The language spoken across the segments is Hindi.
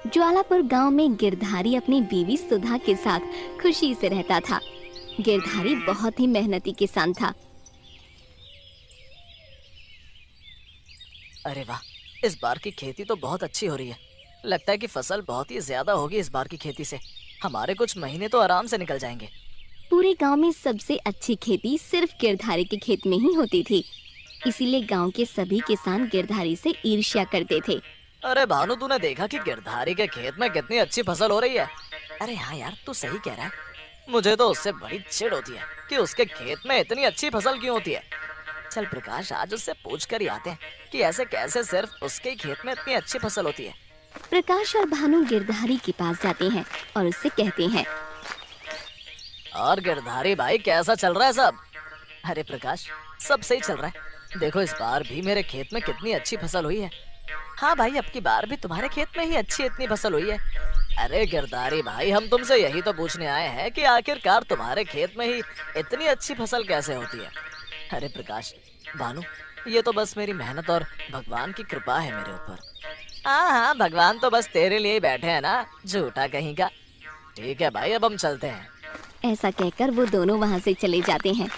ज्वालापुर गांव में गिरधारी अपनी बीवी सुधा के साथ खुशी से रहता था। गिरधारी बहुत ही मेहनती किसान था। अरे वाह, इस बार की खेती तो बहुत अच्छी हो रही है। लगता है कि फसल बहुत ही ज्यादा होगी इस बार की खेती से। हमारे कुछ महीने तो आराम से निकल जाएंगे। पूरे गांव में सबसे अच्छी खेती सिर्फ गिरधारी के खेत में ही होती थी। इसीलिए गांव के सभी किसान गिरधारी से ईर्ष्या करते थे। अरे भानु, तूने देखा कि गिरधारी के खेत में कितनी अच्छी फसल हो रही है? अरे हाँ यार, तू सही कह रहा है। मुझे तो उससे बड़ी चिढ़ होती है कि उसके खेत में इतनी अच्छी फसल क्यों होती है। चल प्रकाश, आज उससे पूछ कर ही आते हैं कि ऐसे कैसे सिर्फ उसके ही खेत में इतनी अच्छी फसल होती है। प्रकाश और भानु गिरधारी के पास जाते हैं और उससे कहते हैं, और गिरधारी भाई, कैसा चल रहा है सब? अरे प्रकाश, सब सही चल रहा है। देखो, इस बार भी मेरे खेत में कितनी अच्छी फसल हुई है। हाँ भाई, अब की बार भी तुम्हारे खेत में ही अच्छी इतनी फसल हुई है। अरे गिरधारी भाई, हम तुमसे यही तो पूछने आए हैं कि आखिरकार तुम्हारे खेत में ही इतनी अच्छी फसल कैसे होती है। अरे प्रकाश, भानु, ये तो बस मेरी मेहनत और भगवान की कृपा है मेरे ऊपर। हाँ हाँ, भगवान तो बस तेरे लिए ही बैठे हैं ना, झूठा कहीं का। ठीक है भाई, अब हम चलते हैं। ऐसा कहकर वो दोनों वहाँ से चले जाते हैं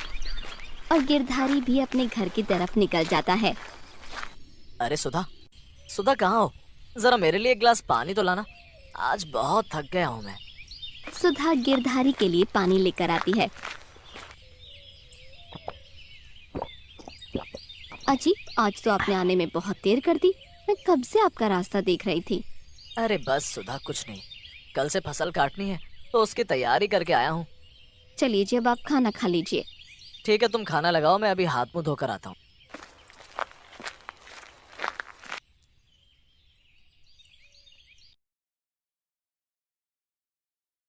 और गिरधारी भी अपने घर की तरफ निकल जाता है। अरे सुधा, सुधा कहाँ हो? जरा मेरे लिए एक गिलास पानी तो लाना। आज बहुत थक गया हूँ मैं। सुधा गिरधारी के लिए पानी लेकर आती है। अजी, आज तो आपने आने में बहुत देर कर दी। मैं कब से आपका रास्ता देख रही थी। अरे बस सुधा, कुछ नहीं। कल से फसल काटनी है तो उसकी तैयारी करके आया हूँ। चलिए जी, अब आप खाना खा लीजिए। ठीक है, तुम खाना लगाओ, मैं अभी हाथ मुंह धोकर आता हूँ।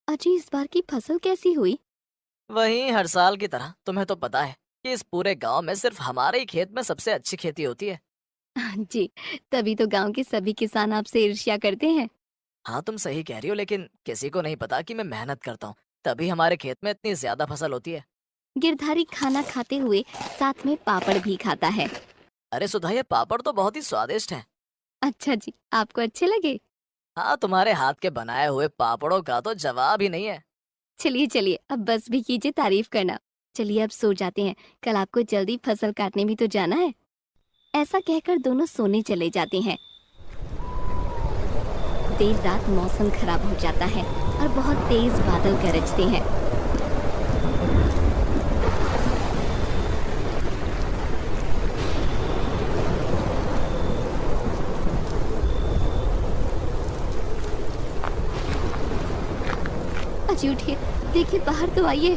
अजी, इस बार की फसल कैसी हुई? वही हर साल की तरह। तुम्हें तो पता है कि इस पूरे गांव में सिर्फ हमारे ही खेत में सबसे अच्छी खेती होती है। जी, तभी तो गांव के सभी किसान आपसे ईर्ष्या करते हैं। हाँ, तुम सही कह रही हो, लेकिन किसी को नहीं पता कि मैं मेहनत करता हूँ, तभी हमारे खेत में इतनी ज्यादा फसल होती है। गिरधारी खाना खाते हुए साथ में पापड़ भी खाता है। अरे सुधा, ये पापड़ तो बहुत ही स्वादिष्ट हैं। अच्छा जी, आपको अच्छे लगे? हाँ, तुम्हारे हाथ के बनाए हुए पापड़ों का तो जवाब ही नहीं है। चलिए चलिए, अब बस भी कीजिए तारीफ करना। चलिए अब सो जाते हैं, कल आपको जल्दी फसल काटने भी तो जाना है। ऐसा कहकर दोनों सोने चले जाते हैं। देर रात मौसम खराब हो जाता है और बहुत तेज बादल गरजते हैं। अजी उठिए, देखिए बाहर तो आइए।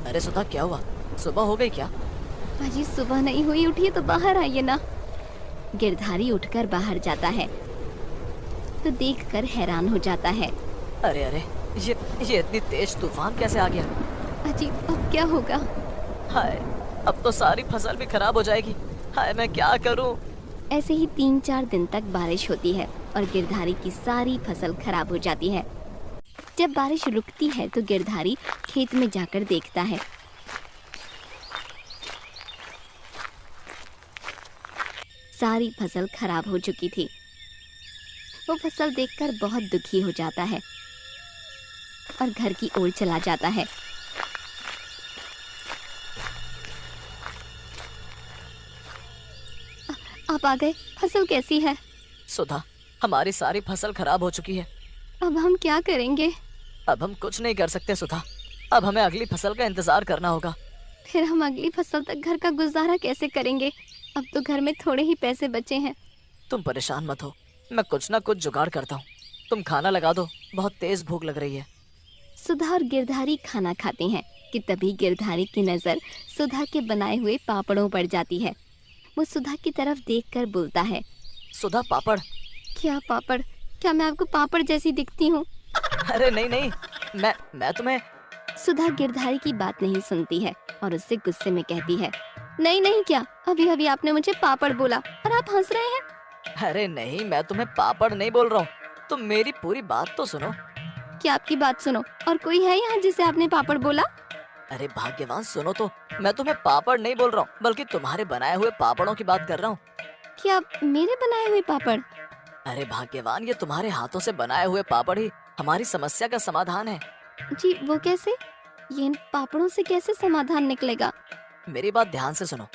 अरे सुधा, क्या हुआ? सुबह हो गई क्या? अजी सुबह नहीं हुई, उठिए तो बाहर आइए ना। गिरधारी उठकर बाहर जाता है तो देखकर हैरान हो जाता है। अरे अरे, ये इतनी तेज तूफान कैसे आ गया? अजी अब क्या होगा? हाय, अब तो सारी फसल भी खराब हो जाएगी। हाय, मैं क्या करूं? ऐसे ही 3-4 दिन तक बारिश होती है और गिरधारी की सारी फसल खराब हो जाती है। जब बारिश रुकती है तो गिरधारी खेत में जाकर देखता है। सारी फसल खराब हो चुकी थी। वो फसल देखकर बहुत दुखी हो जाता है और घर की ओर चला जाता है। आप आ गए, फसल कैसी है? सुधा, हमारी सारी फसल खराब हो चुकी है। अब हम क्या करेंगे? अब हम कुछ नहीं कर सकते सुधा। अब हमें अगली फसल का इंतजार करना होगा। फिर हम अगली फसल तक घर का गुजारा कैसे करेंगे? अब तो घर में थोड़े ही पैसे बचे हैं। तुम परेशान मत हो, मैं कुछ ना कुछ जुगाड़ करता हूँ। तुम खाना लगा दो, बहुत तेज भूख लग रही है। सुधा और गिरधारी खाना खाते हैं कि तभी गिरधारी की नजर सुधा के बनाए हुए पापड़ों पर जाती है। वो सुधा की तरफ देखकर बोलता है, सुधा, पापड़। क्या पापड़? क्या मैं आपको पापड़ जैसी दिखती हूँ? अरे नहीं नहीं, मैं तुम्हें। सुधा गिरधारी की बात नहीं सुनती है और उससे गुस्से में कहती है, नहीं नहीं, क्या अभी अभी आपने मुझे पापड़ बोला और आप हंस रहे हैं? अरे नहीं, मैं तुम्हें पापड़ नहीं बोल रहा हूँ। तुम मेरी पूरी बात तो सुनो। क्या आपकी बात सुनो? और कोई है यहाँ जिसे आपने पापड़ बोला? अरे भाग्यवान, सुनो तो। मैं तुम्हें पापड़ नहीं बोल रहा हूँ, बल्कि तुम्हारे बनाए हुए पापड़ों की बात कर रहा हूँ। क्या मेरे बनाए हुए पापड़? अरे भाग्यवान, ये तुम्हारे हाथों से बनाए हुए पापड़ ही हमारी समस्या का समाधान है। जी वो कैसे? ये इन पापड़ों से कैसे समाधान निकलेगा? मेरी बात ध्यान से सुनो।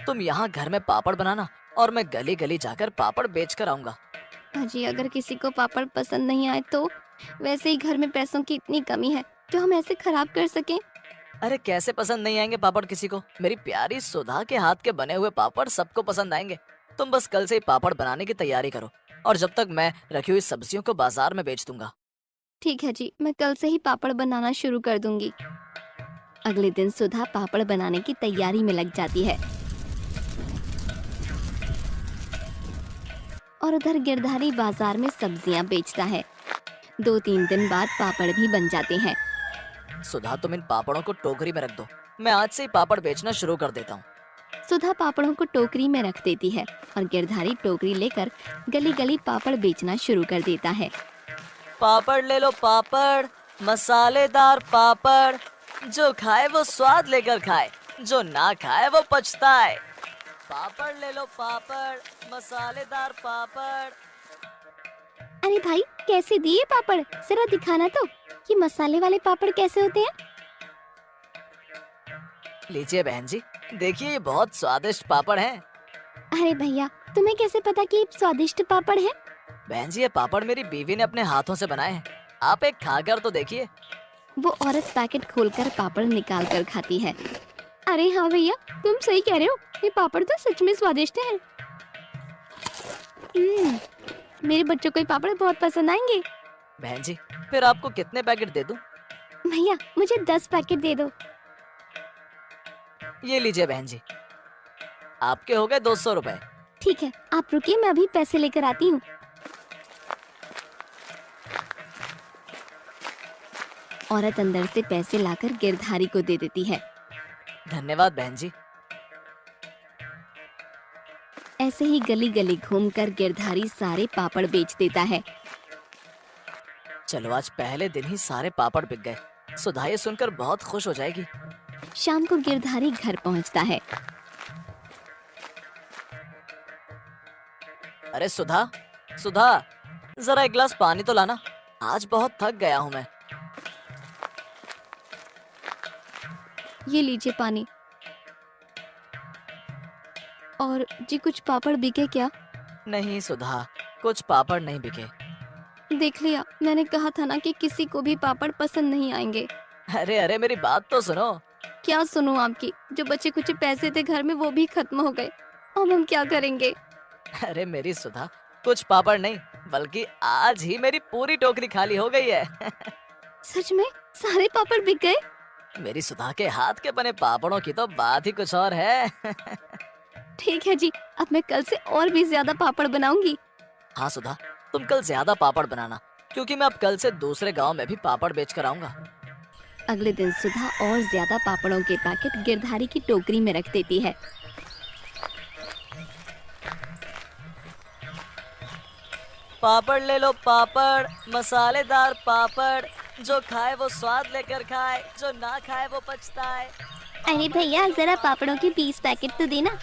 तुम यहाँ घर में पापड़ बनाना और मैं गली गली जाकर पापड़ बेच कर आऊंगा। जी अगर किसी को पापड़ पसंद नहीं आए तो? वैसे ही घर में पैसों की इतनी कमी है, जो हम ऐसे खराब कर सकें? अरे कैसे पसंद नहीं आएंगे पापड़ किसी को? मेरी प्यारी सुधा के हाथ के बने हुए पापड़ सबको पसंद आएंगे। तुम बस कल से ही पापड़ बनाने की तैयारी करो और जब तक मैं रखी हुई सब्जियों को बाजार में बेच दूंगा। ठीक है जी, मैं कल से ही पापड़ बनाना शुरू कर दूंगी। अगले दिन सुधा पापड़ बनाने की तैयारी में लग जाती है और उधर गिरधारी बाजार में सब्जियां बेचता है। 2-3 दिन बाद पापड़ भी बन जाते हैं। सुधा, तुम इन पापड़ों को टोकरी में रख दो। मैं आज से ही पापड़ बेचना शुरू कर देता हूँ। सुधा पापड़ों को टोकरी में रख देती है और गिरधारी टोकरी लेकर गली गली पापड़ बेचना शुरू कर देता है। पापड़ ले लो पापड़, मसालेदार पापड़, जो खाए वो स्वाद लेकर खाए, जो ना खाए वो पछताए। पापड़ ले लो पापड़, मसालेदार पापड़। अरे भाई, कैसे दिए पापड़? जरा दिखाना तो, ये मसाले वाले पापड़ कैसे होते हैं? लीजिए बहन जी, देखिए ये बहुत स्वादिष्ट पापड़ हैं। अरे भैया, तुम्हें कैसे पता कि ये स्वादिष्ट पापड़ है? बहन जी, ये पापड़ मेरी बीवी ने अपने हाथों से बनाए हैं। आप एक खाकर तो देखिए। वो औरत पैकेट खोलकर पापड़ निकाल कर खाती है। अरे हाँ भैया, तुम सही कह रहे हो, ये पापड़ तो सच में स्वादिष्ट है। मेरे बच्चों को ये पापड़ बहुत पसंद आएंगे। बहन जी, फिर आपको कितने पैकेट दे दूं? भैया, मुझे 10 पैकेट दे दो। ये लीजिए बहन जी, आपके हो गए 200 रुपए। ठीक है, आप रुकिए, मैं अभी पैसे लेकर आती हूँ। औरत अंदर से पैसे लाकर गिरधारी को दे देती है। धन्यवाद बहन जी। ऐसे ही गली गली घूमकर गिरधारी सारे पापड़ बेच देता है। चलो, आज पहले दिन ही सारे पापड़ बिक गए। सुधा ये सुनकर बहुत खुश हो जाएगी। शाम को गिरधारी घर पहुंचता है। अरे सुधा, सुधा, जरा एक गिलास पानी तो लाना। आज बहुत थक गया हूँ मैं। ये लीजिए पानी। और जी कुछ पापड़ बिके क्या? नहीं सुधा, कुछ पापड़ नहीं बिके। देख लिया, मैंने कहा था ना कि किसी को भी पापड़ पसंद नहीं आएंगे। अरे अरे, मेरी बात तो सुनो। क्या सुनूं आपकी? जो बचे कुछ पैसे थे घर में वो भी खत्म हो गए। अब हम क्या करेंगे? अरे मेरी सुधा, कुछ पापड़ नहीं बल्कि आज ही मेरी पूरी टोकरी खाली हो गई है। सच में सारे पापड़ बिक गए? मेरी सुधा के हाथ के बने पापड़ों की तो बात ही कुछ और है। ठीक है जी, अब मैं कल से और भी ज्यादा पापड़ बनाऊंगी। हाँ सुधा, तुम कल ज्यादा पापड़ बनाना, क्योंकि मैं अब कल से दूसरे गांव में भी पापड़ बेच कर आऊंगा। अगले दिन सुधा और ज्यादा पापड़ों के पैकेट गिरधारी की टोकरी में रख देती है। पापड़ ले लो पापड़, मसालेदार पापड़, जो खाए वो स्वाद लेकर खाए, जो ना खाए वो पछताए। अरे भैया, जरा पापड़ों के 20 पैकेट तो देना।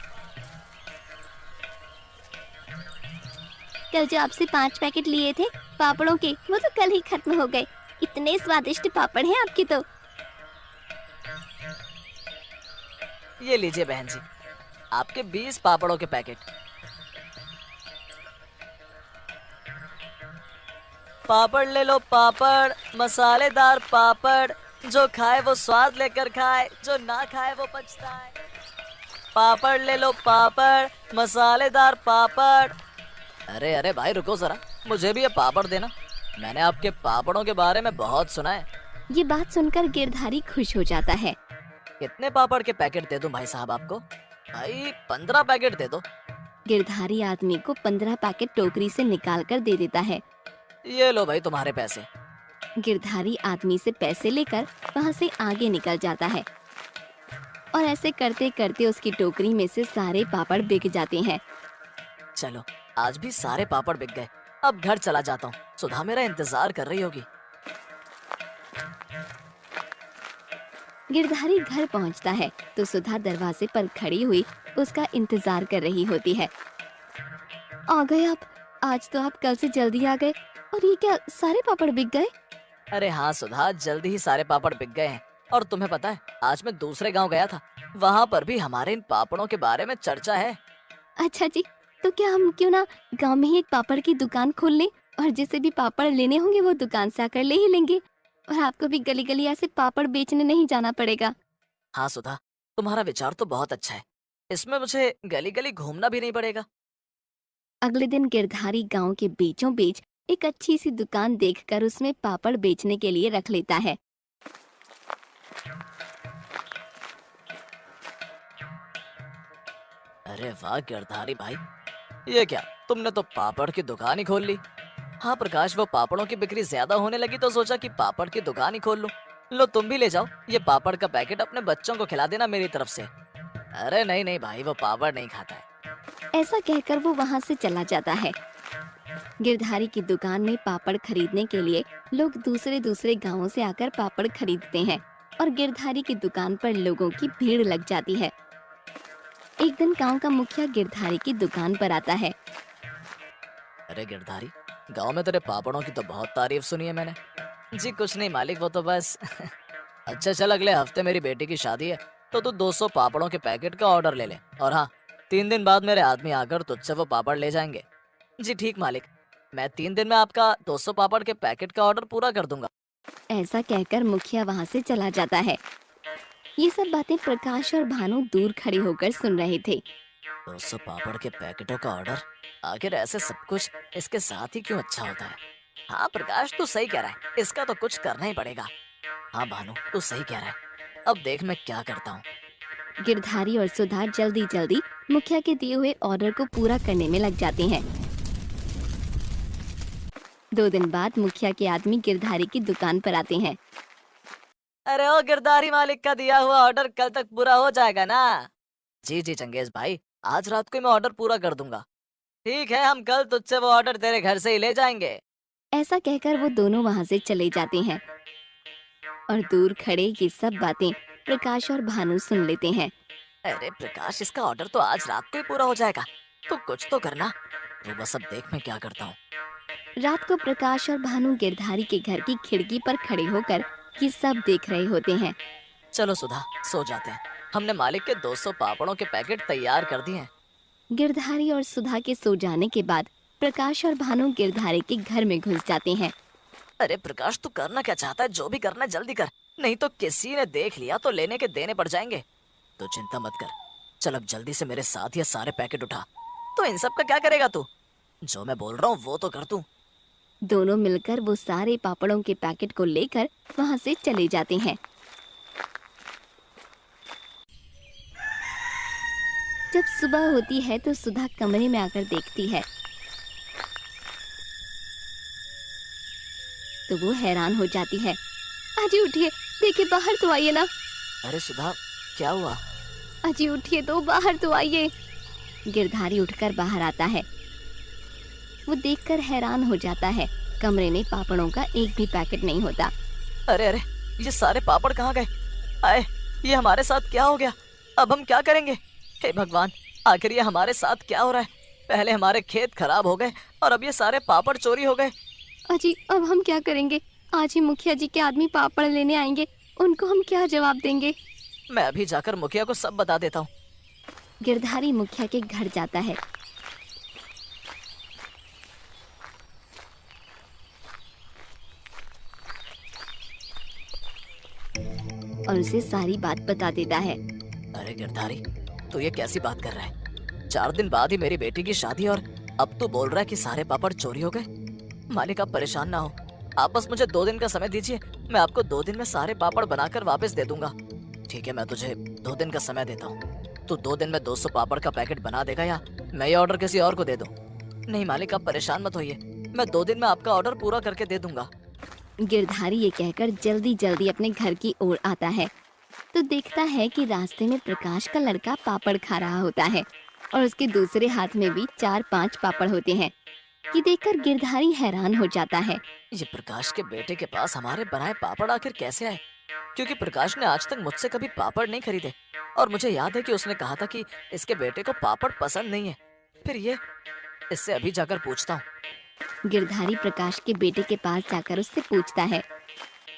कल जो आपसे 5 पैकेट लिए थे पापड़ों के, वो तो कल ही खत्म हो गए। इतने स्वादिष्ट पापड़ हैं आपके तो। ये लीजिए बहन जी, आपके 20 पापड़ों के पैकेट। पापड़ ले लो पापड़, मसालेदार पापड़, जो खाए वो स्वाद लेकर खाए, जो ना खाए वो पछताए। पापड़ ले लो पापड़, मसालेदार पापड़। अरे अरे भाई, रुको जरा, मुझे भी ये पापड़ देना। मैंने आपके पापड़ों के बारे में बहुत सुना है। ये बात सुनकर गिरधारी खुश हो जाता है। कितने पापड़ के पैकेट दे दूं भाई साहब आपको? भाई 15 पैकेट दे दो। गिरधारी आदमी को 15 पैकेट टोकरी से निकाल कर दे देता है। ये लो भाई तुम्हारे पैसे। गिरधारी आदमी से पैसे लेकर वहाँ से आगे निकल जाता है और ऐसे करते करते उसकी टोकरी में से सारे पापड़ बिक जाते हैं। चलो, आज भी सारे पापड़ बिक गए। अब घर चला जाता हूँ, सुधा मेरा इंतजार कर रही होगी। गिरधारी घर पहुंचता है तो सुधा दरवाजे पर खड़ी हुई उसका इंतजार कर रही होती है। आ गए आप? आज तो आप कल से जल्दी आ गए और ये क्या सारे पापड़ बिक गए? अरे हाँ सुधा, जल्दी ही सारे पापड़ बिक गए हैं। और तुम्हें पता है, आज मैं दूसरे गांव गया था, वहाँ पर भी हमारे इन पापड़ों के बारे में चर्चा है। अच्छा जी, तो क्या हम क्यों ना गांव में ही एक पापड़ की दुकान खोल लें और जिसे भी पापड़ लेने होंगे वो दुकान से आकर ले ही लेंगे और आपको भी गली गली ऐसे पापड़ बेचने नहीं जाना पड़ेगा। हाँ सुधा, तुम्हारा विचार तो बहुत अच्छा है। इसमें मुझे गली गली घूमना भी नहीं पड़ेगा। अगले दिन गिरधारी गांव के बीचों बीच एक अच्छी सी दुकान देखकर उसमें पापड़ बेचने के लिए रख लेता है। अरे वाह गिरधारी भाई, ये क्या, तुमने तो पापड़ की दुकान ही खोल ली। हाँ प्रकाश, वो पापड़ों की बिक्री ज्यादा होने लगी तो सोचा कि पापड़ की दुकान ही खोल लूं। लो तुम भी ले जाओ, ये पापड़ का पैकेट अपने बच्चों को खिला देना मेरी तरफ से। अरे नहीं नहीं भाई, वो पापड़ नहीं खाता है। ऐसा कहकर वो वहां से चला जाता है। गिरधारी की दुकान में पापड़ खरीदने के लिए लोग दूसरे दूसरे गांवों से आकर पापड़ खरीदते हैं और गिरधारी की दुकान पर लोगों की भीड़ लग जाती है। एक दिन गांव का मुखिया गिरधारी की दुकान पर आता है। अरे गिरधारी, गांव में तेरे पापड़ों की तो बहुत तारीफ सुनी है मैंने। जी कुछ नहीं मालिक, वो तो बस अच्छा चल, अगले हफ्ते मेरी बेटी की शादी है, तो तू 200 पापड़ों के पैकेट का ऑर्डर ले ले। और हाँ, 3 दिन बाद मेरे आदमी आकर तुझसे वो पापड़ ले जाएंगे। जी ठीक मालिक, मैं 3 दिन में आपका 200 पापड़ के पैकेट का ऑर्डर पूरा कर दूंगा। ऐसा कहकर मुखिया वहां से चला जाता है। ये सब बातें प्रकाश और भानु दूर खड़े होकर सुन रहे थे। 200 पापड़ के पैकेटों का ऑर्डर, आखिर ऐसे सब कुछ इसके साथ ही क्यों अच्छा होता है। हाँ प्रकाश, तू सही कह रहा है, इसका तो कुछ करना ही पड़ेगा। हाँ भानु, तू सही कह रहा है, अब देख मैं क्या करता हूँ। गिरधारी और सुधा जल्दी जल्दी मुखिया के दिए हुए ऑर्डर को पूरा करने में लग जाते हैं। 2 दिन बाद मुखिया के आदमी गिरधारी की दुकान पर आते हैं। अरे ओ गिरधारी, मालिक का दिया हुआ ऑर्डर कल तक पूरा हो जाएगा ना? जी जी चंगेज भाई, आज रात को ही मैं ऑर्डर पूरा कर दूंगा। ठीक है, हम कल तुझसे वो ऑर्डर तेरे घर से ही ले जाएंगे। ऐसा कहकर वो दोनों वहां से चले जाते हैं और दूर खड़े ये सब बातें प्रकाश और भानु सुन लेते हैं। अरे प्रकाश, इसका ऑर्डर तो आज रात को ही पूरा हो जाएगा, तो कुछ तो करना। तो बस अब देख मैं क्या करता हूँ। रात को प्रकाश और भानु गिरधारी के घर की खिड़की पर खड़े होकर ये सब देख रहे होते हैं। चलो सुधा, सो जाते हैं। हमने मालिक के 200 पापड़ों के पैकेट तैयार कर दिए हैं। गिरधारी और सुधा के सो जाने के बाद प्रकाश और भानु गिरधारी के घर में घुस जाते हैं। अरे प्रकाश, तू करना क्या चाहता है? जो भी करना है जल्दी कर, नहीं तो किसी ने देख लिया तो लेने के देने पड़ जाएंगे। तो चिंता मत कर, चल अब जल्दी से मेरे साथ ये सारे पैकेट उठा। तो इन सब का क्या करेगा तू? जो मैं बोल रहा हूँ वो तो कर तू। दोनों मिलकर वो सारे पापड़ों के पैकेट को लेकर वहां से चले जाते हैं। जब सुबह होती है तो सुधा कमरे में आकर देखती है तो वो हैरान हो जाती है। अजी उठिए, देखिए बाहर तो आइए ना। अरे सुधा, क्या हुआ? अजी उठिए तो, बाहर तो आइए। गिरधारी उठकर बाहर आता है। वो देखकर हैरान हो जाता है। कमरे में पापड़ों का एक भी पैकेट नहीं होता। अरे अरे, ये सारे पापड़ कहाँ गए? आए, ये हमारे साथ क्या हो गया? अब हम क्या करेंगे? हे भगवान, आखिर ये हमारे साथ क्या हो रहा है? पहले हमारे खेत खराब हो गए और अब ये सारे पापड़ चोरी हो गए। अजी अब हम क्या करेंगे? आज ही मुखिया जी के आदमी पापड़ लेने आएंगे, उनको हम क्या जवाब देंगे? मैं अभी जाकर मुखिया को सब बता देता हूँ। गिरधारी मुखिया के घर जाता है। और उसे सारी बात बता देता है। अरे गिरधारी, तू ये कैसी बात कर रहा है? 4 दिन बाद ही मेरी बेटी की शादी और अब तू बोल रहा है कि सारे पापड़ चोरी हो गए। मालिक आप परेशान ना हो, आप बस मुझे 2 दिन का समय दीजिए, मैं आपको 2 दिन में सारे पापड़ बनाकर वापस दे दूंगा। ठीक है, मैं तुझे 2 दिन का समय देता हूँ। तू 2 दिन में 200 पापड़ का पैकेट बना देगा या मैं ये ऑर्डर किसी और को दे दूँ? नहीं मालिक, आप परेशान मत होइए, मैं 2 दिन में आपका ऑर्डर पूरा करके दे दूंगा। गिरधारी ये कहकर जल्दी जल्दी अपने घर की ओर आता है तो देखता है कि रास्ते में प्रकाश का लड़का पापड़ खा रहा होता है और उसके दूसरे हाथ में भी 4-5 पापड़ होते हैं। ये देखकर गिरधारी हैरान हो जाता है। ये प्रकाश के बेटे के पास हमारे बनाए पापड़ आखिर कैसे आए? क्योंकि प्रकाश ने आज तक मुझसे कभी पापड़ नहीं खरीदे और मुझे याद है कि उसने कहा था कि इसके बेटे को पापड़ पसंद नहीं है। फिर इससे अभी जाकर पूछता हूँ। गिरधारी प्रकाश के बेटे के पास जाकर उससे पूछता है।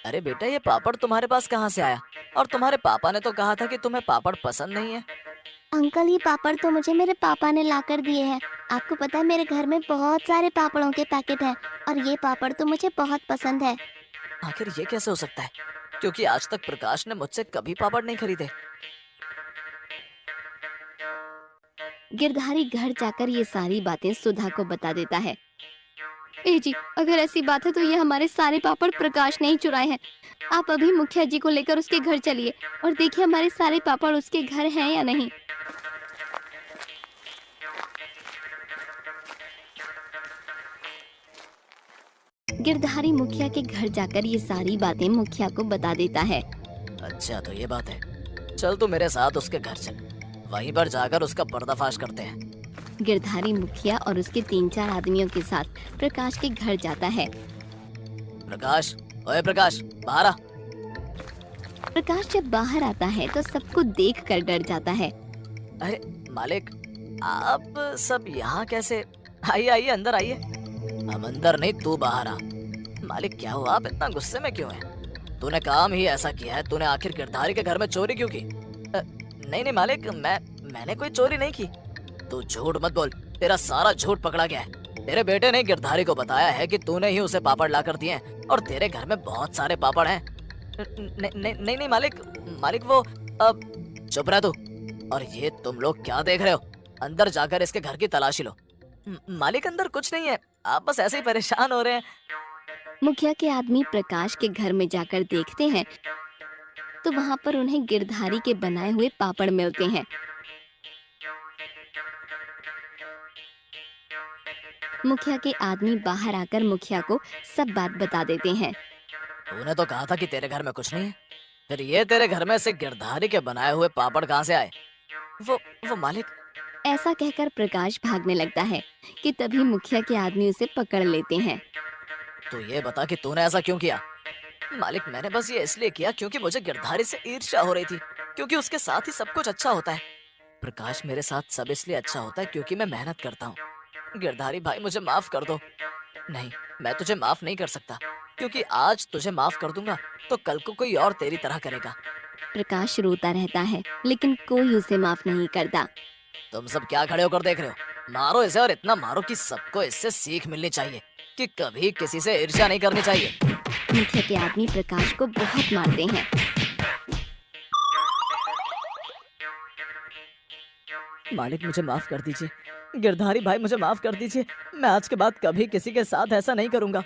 अरे बेटा, ये पापड़ तुम्हारे पास कहाँ से आया? और तुम्हारे पापा ने तो कहा था कि तुम्हें पापड़ पसंद नहीं है। अंकल, ये पापड़ तो मुझे मेरे पापा ने लाकर दिए हैं। आपको पता है मेरे घर में बहुत सारे पापड़ों के पैकेट हैं और ये पापड़ तो मुझे बहुत पसंद है। आखिर ये कैसे हो सकता है, क्योंकि आज तक प्रकाश ने मुझसे कभी पापड़ नहीं खरीदे। गिरधारी घर जाकर ये सारी बातें सुधा को बता देता है। ए जी, अगर ऐसी बात है तो ये हमारे सारे पापड़ प्रकाश ने ही चुराए हैं। आप अभी मुखिया जी को लेकर उसके घर चलिए और देखिए हमारे सारे पापड़ उसके घर हैं या नहीं। गिरधारी मुखिया के घर जाकर ये सारी बातें मुखिया को बता देता है। अच्छा, तो ये बात है। चल तू मेरे साथ उसके घर चल, वहीं पर जाकर उसका पर्दाफाश करते हैं। गिरधारी मुखिया और उसके 3-4 आदमियों के साथ प्रकाश के घर जाता है। प्रकाश, ओए प्रकाश, बाहर आ। प्रकाश जब बाहर आता है तो सबको देखकर डर जाता है। अरे मालिक, आप सब यहाँ कैसे? आइए आइए, अंदर आइए। हम अंदर नहीं, तू बाहर आ। मालिक क्या हुआ, आप इतना गुस्से में क्यों हैं? तूने काम ही ऐसा किया है, तूने आखिर गिरधारी के घर में चोरी क्यों की? नहीं नहीं मालिक, मैंने कोई चोरी नहीं की। तू झूठ मत बोल, तेरा सारा झूठ पकड़ा गया है। तेरे बेटे ने गिरधारी को बताया है कि तूने ही उसे पापड़ ला कर दिए हैं और तेरे घर में बहुत सारे पापड़ हैं। नहीं नहीं मालिक, वो अब चुप रह तू। और ये तुम लोग क्या देख रहे हो? अंदर जाकर इसके घर की तलाशी लो। मालिक अंदर कुछ नहीं है, आप बस ऐसे ही परेशान हो रहे हैं। मुखिया के आदमी प्रकाश के घर में जाकर देखते हैं तो वहाँ पर उन्हें गिरधारी के बनाए हुए पापड़ मिलते हैं। मुखिया के आदमी बाहर आकर मुखिया को सब बात बता देते हैं। तूने तो कहा था कि तेरे घर में कुछ नहीं है, फिर ये तेरे घर में से गिरधारी के बनाए हुए पापड़ कहाँ से आए? वो मालिक। ऐसा कहकर प्रकाश भागने लगता है कि तभी मुखिया के आदमी उसे पकड़ लेते हैं। तो ये बता कि तूने ऐसा क्यों किया? मालिक मैंने बस ये इसलिए किया क्योंकि मुझे गिरधारी से ईर्ष्या हो रही थी, क्योंकि उसके साथ ही सब कुछ अच्छा होता है। प्रकाश, मेरे साथ सब इसलिए अच्छा होता है क्योंकि मैं मेहनत करता हूँ। गिरधारी भाई, मुझे माफ कर दो। नहीं, मैं तुझे माफ नहीं कर सकता, क्योंकि आज तुझे माफ कर दूंगा तो कल को कोई और तेरी तरह करेगा। प्रकाश रोता रहता है लेकिन कोई उसे माफ नहीं करता। तुम सब क्या खड़े होकर देख रहे हो? मारो इसे, और इतना मारो कि सबको इससे सीख मिलनी चाहिए कि कभी किसी से ईर्ष्या नहीं करनी चाहिए। मुखिया के आदमी प्रकाश को बहुत मारते हैं। मालिक मुझे माफ कर दीजिए, गिरधारी भाई मुझे माफ कर दीजिए। मैं आज के बाद कभी किसी के साथ ऐसा नहीं करूंगा।